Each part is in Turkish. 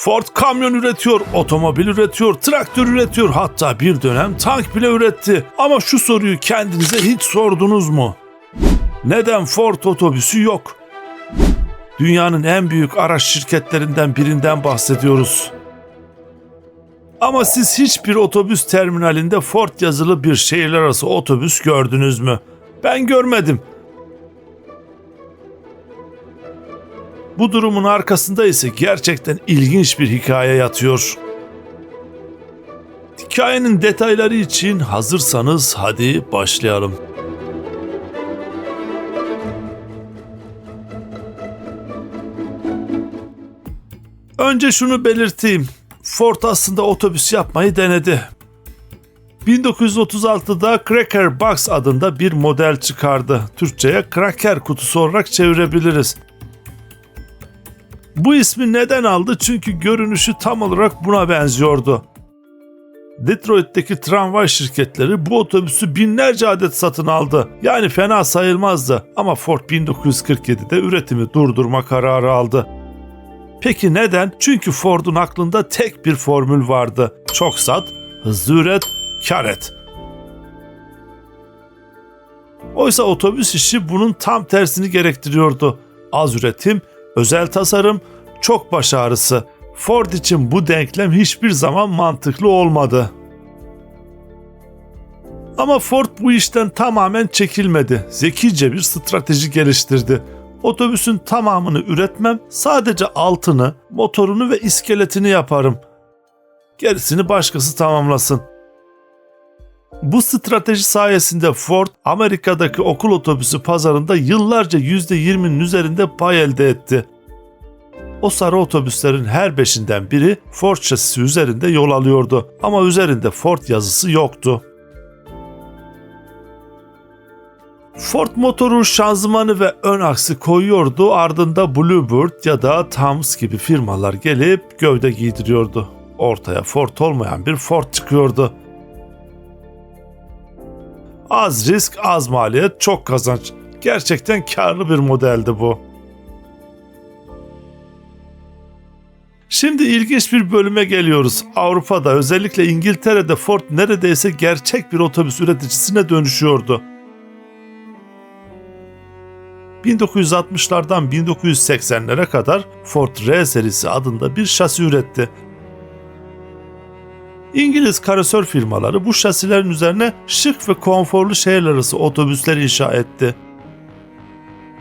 Ford kamyon üretiyor, otomobil üretiyor, traktör üretiyor, hatta bir dönem tank bile üretti. Ama şu soruyu kendinize hiç sordunuz mu? Neden Ford otobüsü yok? Dünyanın en büyük araç şirketlerinden birinden bahsediyoruz. Ama siz hiçbir otobüs terminalinde Ford yazılı bir şehirler arası otobüs gördünüz mü? Ben görmedim. Bu durumun arkasında ise gerçekten ilginç bir hikaye yatıyor. Hikayenin detayları için hazırsanız hadi başlayalım. Önce şunu belirteyim. Ford aslında otobüs yapmayı denedi. 1936'da Cracker Box adında bir model çıkardı. Türkçe'ye kraker kutusu olarak çevirebiliriz. Bu ismi neden aldı? Çünkü görünüşü tam olarak buna benziyordu. Detroit'teki tramvay şirketleri bu otobüsü binlerce adet satın aldı. Yani fena sayılmazdı ama Ford 1947'de üretimi durdurma kararı aldı. Peki neden? Çünkü Ford'un aklında tek bir formül vardı. Çok sat, hızlı üret, kar et. Oysa otobüs işi bunun tam tersini gerektiriyordu. Az üretim, özel tasarım, çok baş ağrısı. Ford için bu denklem hiçbir zaman mantıklı olmadı. Ama Ford bu işten tamamen çekilmedi. Zekice bir strateji geliştirdi. Otobüsün tamamını üretmem, sadece altını, motorunu ve iskeletini yaparım. Gerisini başkası tamamlasın. Bu strateji sayesinde Ford, Amerika'daki okul otobüsü pazarında yıllarca %20'nin üzerinde pay elde etti. O sarı otobüslerin her 5'inden biri Ford şasisi üzerinde yol alıyordu ama üzerinde Ford yazısı yoktu. Ford motoru, şanzımanı ve ön aksi koyuyordu, ardında Bluebird ya da Tams gibi firmalar gelip gövde giydiriyordu. Ortaya Ford olmayan bir Ford çıkıyordu. Az risk, az maliyet, çok kazanç. Gerçekten karlı bir modeldi bu. Şimdi ilginç bir bölüme geliyoruz. Avrupa'da, özellikle İngiltere'de Ford neredeyse gerçek bir otobüs üreticisine dönüşüyordu. 1960'lardan 1980'lere kadar Ford R serisi adında bir şasi üretti. İngiliz karosör firmaları bu şasilerin üzerine şık ve konforlu şehirler arası otobüsler inşa etti.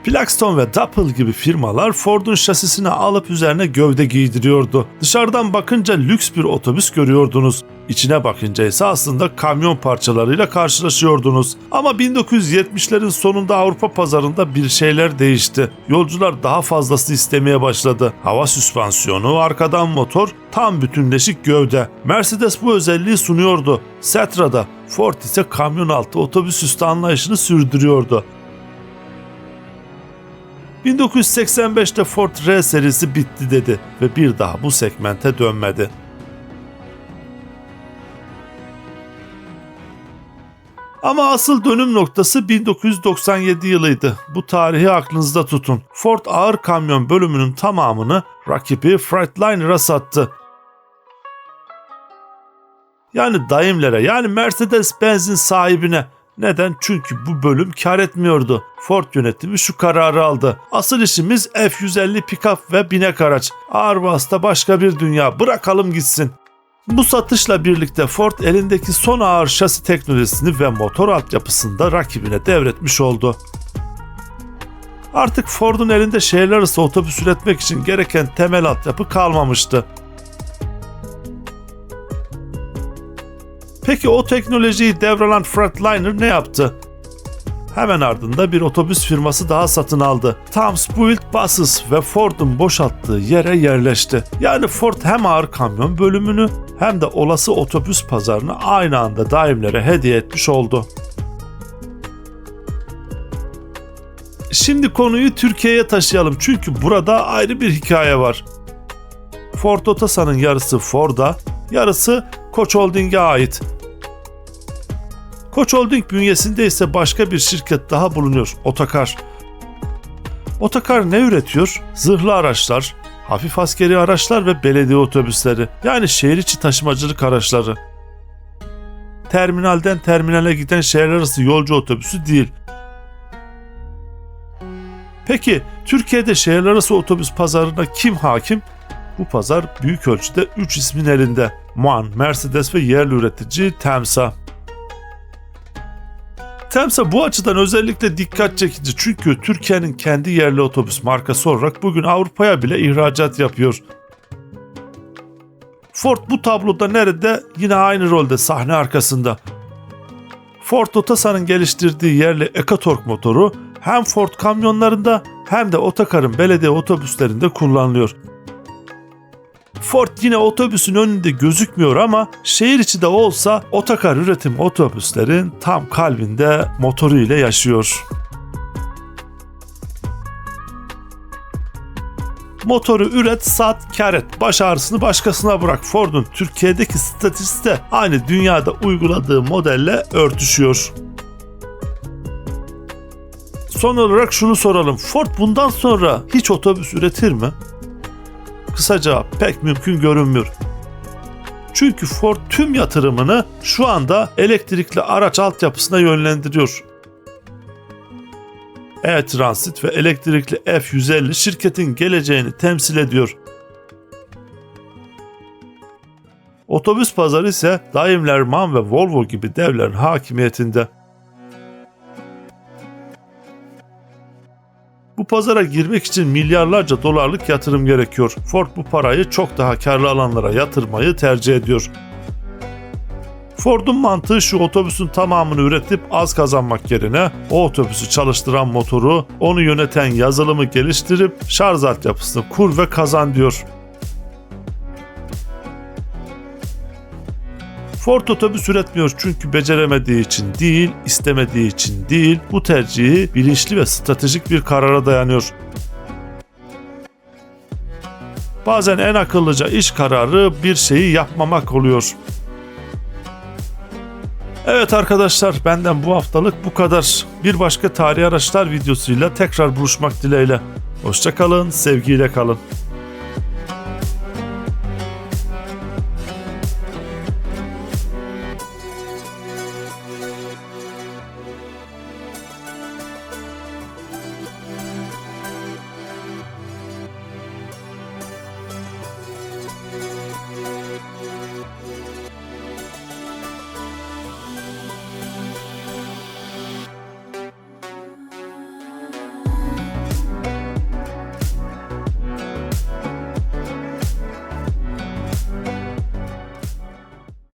Plaxton ve Doppel gibi firmalar Ford'un şasisini alıp üzerine gövde giydiriyordu. Dışarıdan bakınca lüks bir otobüs görüyordunuz. İçine bakınca ise aslında kamyon parçalarıyla karşılaşıyordunuz. Ama 1970'lerin sonunda Avrupa pazarında bir şeyler değişti. Yolcular daha fazlasını istemeye başladı. Hava süspansiyonu, arkadan motor, tam bütünleşik gövde. Mercedes bu özelliği sunuyordu. Setra'da, Ford ise kamyon altı otobüs üstü anlayışını sürdürüyordu. 1985'te Ford R serisi bitti dedi ve bir daha bu segmente dönmedi. Ama asıl dönüm noktası 1997 yılıydı. Bu tarihi aklınızda tutun. Ford ağır kamyon bölümünün tamamını rakibi Freightliner'a sattı. Yani Daimler'e, yani Mercedes-Benz'in sahibine. Neden? Çünkü bu bölüm kar etmiyordu. Ford yönetimi şu kararı aldı. Asıl işimiz F-150 pick-up ve binek araç. Ağır vasıta başka bir dünya. Bırakalım gitsin. Bu satışla birlikte Ford elindeki son ağır şasi teknolojisini ve motor altyapısını da rakibine devretmiş oldu. Artık Ford'un elinde şehirler arası otobüs üretmek için gereken temel altyapı kalmamıştı. Peki o teknolojiyi devralan Freightliner ne yaptı? Hemen ardında bir otobüs firması daha satın aldı. Tams Built Buses ve Ford'un boşalttığı yere yerleşti. Yani Ford hem ağır kamyon bölümünü hem de olası otobüs pazarını aynı anda Daimler'e hediye etmiş oldu. Şimdi konuyu Türkiye'ye taşıyalım çünkü burada ayrı bir hikaye var. Ford Otosan'ın yarısı Ford'a, yarısı Koç Holding'e ait. Koç Holding bünyesinde ise başka bir şirket daha bulunuyor, Otokar. Otokar ne üretiyor? Zırhlı araçlar, hafif askeri araçlar ve belediye otobüsleri, yani şehir içi taşımacılık araçları. Terminalden terminale giden şehirler arası yolcu otobüsü değil. Peki Türkiye'de şehirler arası otobüs pazarına kim hakim? Bu pazar büyük ölçüde 3 ismin elinde: MAN, Mercedes ve yerli üretici Temsa. Temsa bu açıdan özellikle dikkat çekici, çünkü Türkiye'nin kendi yerli otobüs markası olarak bugün Avrupa'ya bile ihracat yapıyor. Ford bu tabloda nerede? Yine aynı rolde, sahne arkasında. Ford Otosan'ın geliştirdiği yerli EcoTorque motoru hem Ford kamyonlarında hem de Otokar'ın belediye otobüslerinde kullanılıyor. Ford yine otobüsün önünde gözükmüyor ama şehir içi de olsa Otokar üretim otobüslerin tam kalbinde motoru ile yaşıyor. Motoru üret, sat, kar et. Baş ağrısını başkasına bırak. Ford'un Türkiye'deki stratejisi de aynı dünyada uyguladığı modelle örtüşüyor. Son olarak şunu soralım: Ford bundan sonra hiç otobüs üretir mi? Kısa cevap: pek mümkün görünmüyor. Çünkü Ford tüm yatırımını şu anda elektrikli araç altyapısına yönlendiriyor. E-Transit ve elektrikli F-150 şirketin geleceğini temsil ediyor. Otobüs pazarı ise Daimler, MAN ve Volvo gibi devlerin hakimiyetinde. Bu pazara girmek için milyarlarca dolarlık yatırım gerekiyor. Ford bu parayı çok daha karlı alanlara yatırmayı tercih ediyor. Ford'un mantığı şu: otobüsün tamamını üretip az kazanmak yerine o otobüsü çalıştıran motoru, onu yöneten yazılımı geliştirip şarj altyapısını kur ve kazan diyor. Ford otobüs üretmiyor çünkü beceremediği için değil, istemediği için değil, bu tercihi bilinçli ve stratejik bir karara dayanıyor. Bazen en akıllıca iş kararı bir şeyi yapmamak oluyor. Evet arkadaşlar, benden bu haftalık bu kadar. Bir başka tarihi araçlar videosuyla tekrar buluşmak dileğiyle. Hoşça kalın, sevgiyle kalın.